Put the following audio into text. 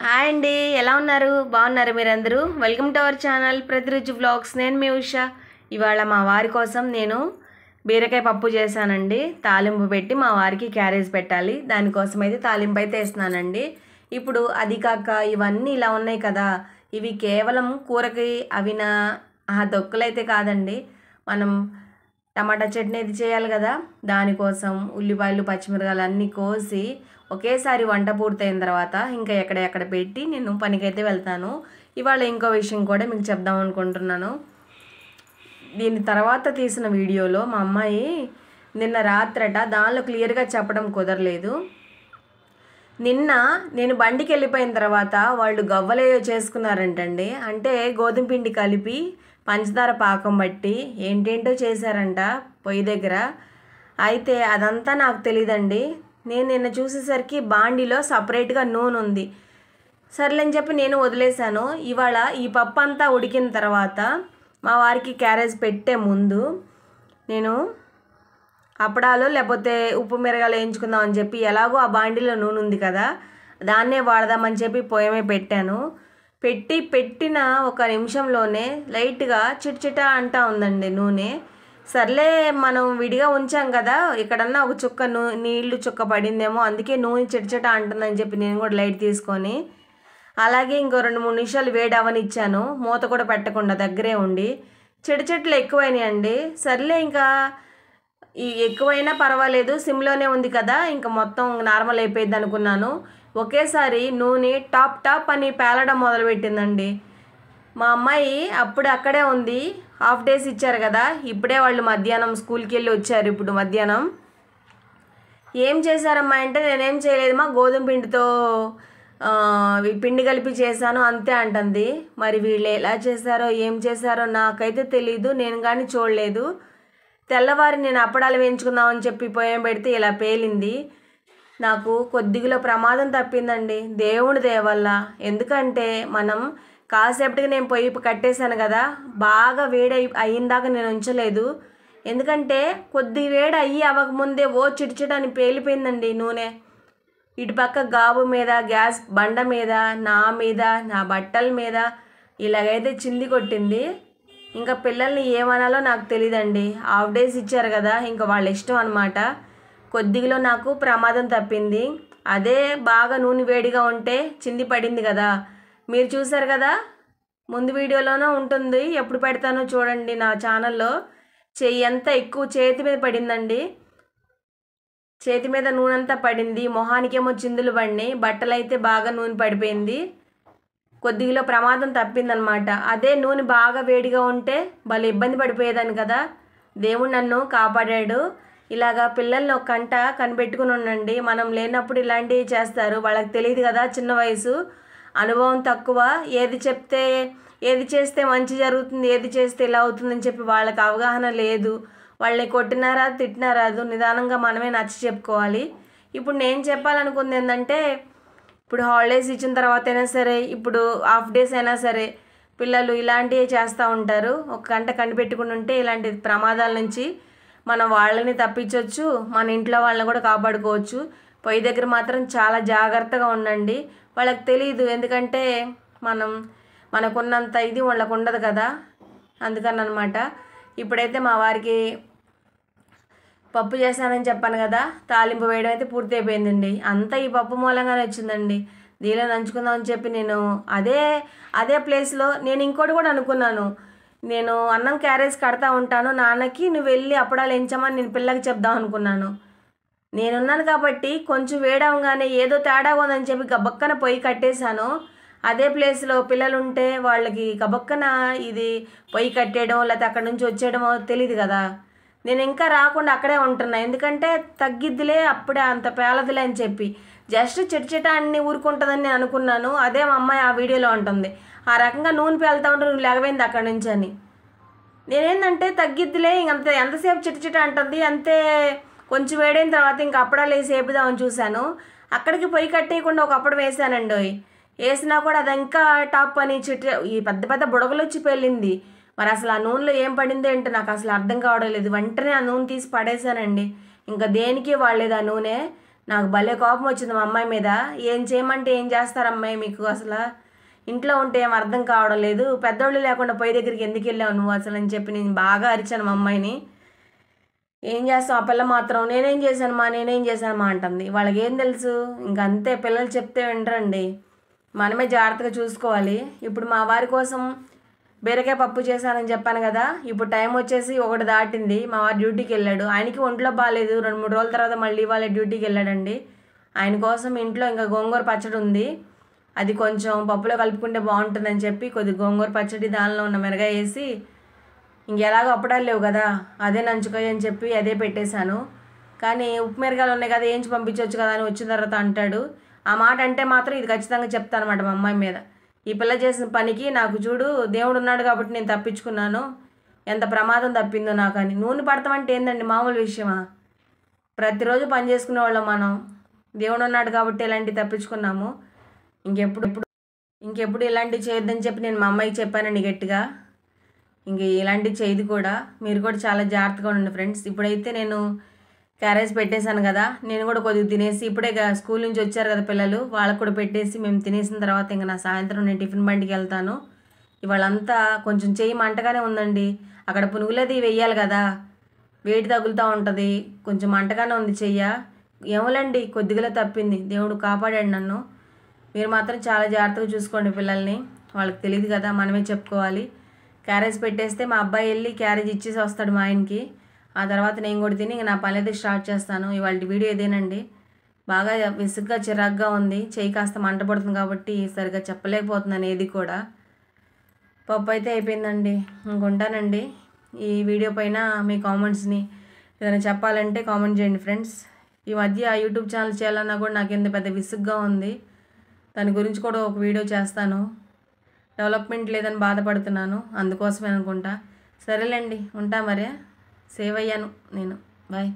Hi అండి, ఎలా ఉన్నారు? బాగున్నారు మీరందరూ? Welcome to our channel Prathiruchi vlogs. నేను మీ ఉషా. ఇవాళ మా వారి కోసం నేను బీరకాయ పప్పు చేశానండి. తాలింపు పెట్టి మా వారికి క్యారేజ్ పెట్టాలి, దానికోసం అయితే తాలింపు అయితే వేస్తున్నానండి. ఇప్పుడు అది కాక ఇవన్నీ ఇలా ఉన్నాయి కదా, ఇవి కేవలం కూరకి అవిన దొక్కులైతే కాదండి. మనం టమాటా చట్నీ అయితే చేయాలి కదా, దానికోసం ఉల్లిపాయలు పచ్చిమిరకాయలు అన్నీ కోసి ఒకేసారి వంట పూర్తయిన తర్వాత ఇంకా ఎక్కడ పెట్టి నేను పనికైతే వెళ్తాను. ఇవాళ ఇంకో విషయం కూడా మీకు చెప్దాం అనుకుంటున్నాను. దీని తర్వాత తీసిన వీడియోలో మా అమ్మాయి నిన్న రాత్రట, దానిలో క్లియర్గా చెప్పడం కుదరలేదు. నిన్న నేను బండికి వెళ్ళిపోయిన తర్వాత వాళ్ళు గవ్వలే చేసుకున్నారంటండి. అంటే గోధుమ పిండి కలిపి పంచదార పాకం బట్టి ఏంటేంటో చేశారంట పొయ్యి దగ్గర. అయితే అదంతా నాకు తెలియదండి. నేను నిన్న చూసేసరికి బాండీలో సపరేట్గా నూనె ఉంది. సర్లేని చెప్పి నేను వదిలేశాను. ఇవాళ ఈ పప్పు అంతా ఉడికిన తర్వాత మా వారికి క్యారేజ్ పెట్టే ముందు నేను అప్పడాలు లేకపోతే ఉప్పు మిరగాయలు వేయించుకుందామని చెప్పి, ఎలాగో ఆ బాండీలో నూనె ఉంది కదా, దాన్నే వాడదామని చెప్పి పొయ్యమే పెట్టాను. పెట్టిన ఒక నిమిషంలోనే లైట్గా చిట్చిట అంటా ఉందండి నూనె. సర్లే మనం విడిగా ఉంచాం కదా, ఎక్కడన్నా ఒక చుక్క నీళ్లు చుక్క పడిందేమో, అందుకే నూనె చిట్చిట అంటుందని చెప్పి నేను కూడా లైట్ తీసుకొని అలాగే ఇంకో 2-3 నిమిషాలు వేడి అవనిచ్చాను, మూత కూడా పెట్టకుండా దగ్గరే ఉండి. చిట్చిట్లు ఎక్కువైనాయండి. సర్లే ఇంకా ఈ ఎక్కువైనా పర్వాలేదు, సిమ్లోనే ఉంది కదా, ఇంకా మొత్తం నార్మల్ అయిపోయింది అనుకున్నాను. ఒకేసారి నూనె టాప్ అని పేలడం మొదలుపెట్టిందండి. మా అమ్మాయి అప్పుడు అక్కడే ఉంది. హాఫ్ డేస్ ఇచ్చారు కదా, ఇప్పుడే వాళ్ళు మధ్యాహ్నం స్కూల్కి వెళ్ళి వచ్చారు. ఇప్పుడు మధ్యాహ్నం ఏం చేశారమ్మా అంటే, నేనేం చేయలేదమ్మా, గోధుమ పిండితో పిండి కలిపి చేశాను అంతే అంటుంది. మరి వీళ్ళు ఎలా చేశారో ఏం చేశారో నాకైతే తెలీదు, నేను కానీ చూడలేదు. తెల్లవారి నేను అప్పడాలు వేయించుకుందామని చెప్పి పొయ్యం పెడితే ఇలా పేలింది. నాకు కొద్దిగా ప్రమాదం తప్పిందండి, దేవుడి దయ వల్ల. ఎందుకంటే మనం కాసేపటికి నేను పొయ్యి కట్టేశాను కదా, బాగా వేడి అయ్యిందాక నేను ఉంచలేదు. ఎందుకంటే కొద్ది వేడి అవ్వకముందే ఓ చిటిచిటని పేలిపోయిందండి నూనె. ఇటుపక్క గాబు మీద, గ్యాస్ బండ మీద, నా బట్టల మీద ఇలాగైతే చింది కొట్టింది. ఇంకా పిల్లల్ని ఏమనాలో నాకు తెలియదండి. హాఫ్ డేస్ ఇచ్చారు కదా, ఇంకా వాళ్ళ ఇష్టం అనమాట. కొద్దిగా నాకు ప్రమాదం తప్పింది. అదే బాగా నూనె వేడిగా ఉంటే చింది పడింది కదా, మీరు చూసారు కదా, ముందు వీడియోలోనే ఉంటుంది, ఎప్పుడు పెడతానో చూడండి నా ఛానల్లో. చెయ్యి అంతా ఎక్కువ చేతి మీద పడిందండి, చేతి మీద నూనె అంతా పడింది. మొహానికేమో చిందులు పడినాయి, బట్టలు అయితే బాగా నూనె పడిపోయింది. కొద్దిగా ప్రమాదం తప్పిందనమాట. అదే నూనె బాగా వేడిగా ఉంటే భలే ఇబ్బంది పడిపోయేదాన్ని కదా. దేవుడు నన్ను కాపాడాడు. ఇలాగా పిల్లల్ని ఒక కంట కనిపెట్టుకుని ఉండండి. మనం లేనప్పుడు ఇలాంటివి చేస్తారు, వాళ్ళకి తెలియదు కదా, చిన్న వయసు, అనుభవం తక్కువ. ఏది చేస్తే మంచి జరుగుతుంది, ఏది చేస్తే ఇలా అవుతుందని చెప్పి వాళ్ళకి అవగాహన లేదు. వాళ్ళని కొట్టినారా తిట్టినారా నిదానంగా మనమే నచ్చ చెప్పుకోవాలి. ఇప్పుడు నేను చెప్పాలనుకుంది ఏంటంటే, ఇప్పుడు హాలిడేస్ ఇచ్చిన తర్వాత అయినా సరే, ఇప్పుడు హాఫ్ డేస్ అయినా సరే, పిల్లలు ఇలాంటివి చేస్తూ ఉంటారు. ఒక గంట కనిపెట్టుకుని ఉంటే ఇలాంటి ప్రమాదాల నుంచి మనం వాళ్ళని తప్పించవచ్చు, మన ఇంట్లో వాళ్ళని కూడా కాపాడుకోవచ్చు. పొయ్యి దగ్గర మాత్రం చాలా జాగ్రత్తగా ఉండండి. వాళ్ళకి తెలియదు, ఎందుకంటే మనకున్నంత ఇది వాళ్ళకు ఉండదు కదా, అందుకని అనమాట. ఇప్పుడైతే మా వారికి పప్పు చేశానని చెప్పాను కదా, తాలింపు వేయడం అయితే పూర్తి అయిపోయిందండి. అంతా ఈ పప్పు మూలంగానే వచ్చిందండి. దీనిలో నంచుకుందామని చెప్పి నేను అదే ప్లేస్లో నేను ఇంకోటి కూడా అనుకున్నాను. నేను అన్నం క్యారేజ్ కడతా ఉంటాను, నాన్నకి నువ్వు వెళ్ళి అప్పడాలు ఎంచమని నేను పిల్లకి చెప్దాం అనుకున్నాను. నేనున్నాను కాబట్టి కొంచెం వేడవగానే ఏదో తేడా ఉందని చెప్పి గబక్కన పొయ్యి కట్టేశాను. అదే ప్లేస్లో పిల్లలు ఉంటే వాళ్ళకి గబక్కన ఇది పొయ్యి కట్టేయడం లేకపోతే అక్కడి నుంచి వచ్చేయడమో తెలియదు కదా. నేను ఇంకా రాకుండా అక్కడే ఉంటున్నా, ఎందుకంటే తగ్గిద్దిలే, అప్పుడే అంత పేలదులే అని చెప్పి జస్ట్ చిట్చిట అన్ని ఊరుకుంటుందని నేను అనుకున్నాను. అదే మా అమ్మాయి ఆ వీడియోలో ఉంటుంది, ఆ రకంగా నూనె పేలుతూ ఉంటే నువ్వు లెగవైంది అక్కడి నుంచి అని. నేనేందంటే తగ్గిద్దిలే, ఇంకంత ఎంతసేపు చిట్చిట అంటుంది, అంతే కొంచెం వేడైన తర్వాత ఇంకా అప్పడాలు వేసి వేపుదామని చూశాను. అక్కడికి పొయ్యి కట్టేయకుండా ఒక అప్పడం వేసానండి. వేసినా కూడా అది ఇంకా టాప్ అని ఈ పెద్ద బుడగలు వచ్చి పేలింది. మరి అసలు ఆ నూనెలో ఏం పడిందో ఏంటో నాకు అసలు అర్థం కావడం లేదు. వెంటనే ఆ నూనె తీసి పడేశానండి. ఇంకా దేనికి వాడలేదు ఆ నూనె. నాకు భలే కోపం వచ్చింది మా అమ్మాయి మీద. ఏం చేయమంటే ఏం చేస్తారు అమ్మాయి మీకు అసలు? ఇంట్లో ఉంటే ఏం అర్థం కావడం లేదు, పెద్దోళ్ళు లేకుండా పొయ్యి దగ్గరికి ఎందుకు వెళ్ళావు నువ్వు అసలు అని చెప్పి నేను బాగా అరిచాను మా అమ్మాయిని. ఏం చేస్తాం, ఆ పిల్ల మాత్రం నేనేం చేశానమ్మా అంటుంది. వాళ్ళకి ఏం తెలుసు, ఇంకంతే, పిల్లలు చెప్తే వినరండి. మనమే జాగ్రత్తగా చూసుకోవాలి. ఇప్పుడు మా వారి కోసం బీరకాయ పప్పు చేశానని చెప్పాను కదా, ఇప్పుడు టైం వచ్చేసి 1 దాటింది. మా వారు డ్యూటీకి వెళ్ళాడు. ఆయనకి ఒంట్లో బాగాలేదు, 2-3 రోజుల తర్వాత మళ్ళీ వాళ్ళ డ్యూటీకి వెళ్ళాడండి. ఆయన కోసం ఇంట్లో ఇంకా గోంగూర పచ్చడి ఉంది, అది కొంచెం పప్పులో కలుపుకుంటే బాగుంటుందని చెప్పి కొద్ది గోంగూర పచ్చడి, దానిలో ఉన్న మిరగాయ వేసి, ఇంకెలాగో అప్పడాలు లేవు కదా అదే నంచుకోయి అని చెప్పి అదే పెట్టేశాను. కానీ ఉప్పు మిరగాయలు ఉన్నాయి కదా, ఏంచి పంపించవచ్చు కదా అని వచ్చిన తర్వాత అంటాడు. ఆ మాట అంటే మాత్రం ఇది ఖచ్చితంగా చెప్తాను అనమాట మా అమ్మాయి మీద. ఈ పిల్ల చేసిన పనికి నాకు చూడు, దేవుడు ఉన్నాడు కాబట్టి నేను తప్పించుకున్నాను, ఎంత ప్రమాదం తప్పిందో నాకు అని. నూనె పడతామంటే ఏందండి మామూలు విషయమా? ప్రతిరోజు పని చేసుకునే వాళ్ళం మనం, దేవుడు ఉన్నాడు కాబట్టి ఇలాంటివి తప్పించుకున్నాము. ఇంకెప్పుడు ఇలాంటివి చేయొద్దని చెప్పి నేను మా అమ్మాయికి చెప్పానండి గట్టిగా. ఇంక ఇలాంటివి చేయదు కూడా. మీరు కూడా చాలా జాగ్రత్తగా ఉండండి ఫ్రెండ్స్. ఇప్పుడైతే నేను క్యారేజ్ పెట్టేశాను కదా, నేను కూడా కొద్దిగా తినేసి, ఇప్పుడే స్కూల్ నుంచి వచ్చారు కదా పిల్లలు, వాళ్ళకు కూడా పెట్టేసి మేము తినేసిన తర్వాత ఇంకా నా సాయంత్రం నేను టిఫిన్ బండికి వెళ్తాను. ఇవాళంతా కొంచెం చెయ్యి మంటగానే ఉందండి. అక్కడ పునుగులది వెయ్యాలి కదా, వేడి తగులుతూ ఉంటుంది, కొంచెం మంటగానే ఉంది చెయ్య. ఏమోలండి, కొద్దిగా తప్పింది, దేవుడు కాపాడాడు నన్ను. మీరు మాత్రం చాలా జాగ్రత్తగా చూసుకోండి పిల్లల్ని, వాళ్ళకి తెలియదు కదా, మనమే చెప్పుకోవాలి. క్యారేజ్ పెట్టేస్తే మా అబ్బాయి వెళ్ళి క్యారేజ్ ఇచ్చేసి వస్తాడు మా ఆయనకి. ఆ తర్వాత నేను కూడా తిని నా పని అయితే స్టార్ట్ చేస్తాను. ఇవాళ వీడియో ఇదేనండి. బాగా విసుగ్గా చిరాగ్గా ఉంది, చెయ్యి కాస్త మంట పడుతుంది కాబట్టి సరిగ్గా చెప్పలేకపోతున్నాను ఏది కూడా. పప్పు అయితే అయిపోయిందండి. ఇంకొంటానండి. ఈ వీడియో పైన మీ కామెంట్స్ని ఏదైనా చెప్పాలంటే కామెంట్ చేయండి ఫ్రెండ్స్. ఈ మధ్య యూట్యూబ్ ఛానల్ చేయాలన్నా కూడా నాకు ఎంత పెద్ద విసుగ్గా ఉంది. దాని గురించి కూడా ఒక వీడియో చేస్తాను. డెవలప్మెంట్ లేదని బాధపడుతున్నాను, అందుకోసమే అనుకుంటా. సరేలేండి, ఉంటా మరే. సేవ్ అయ్యాను నేను. బాయ్.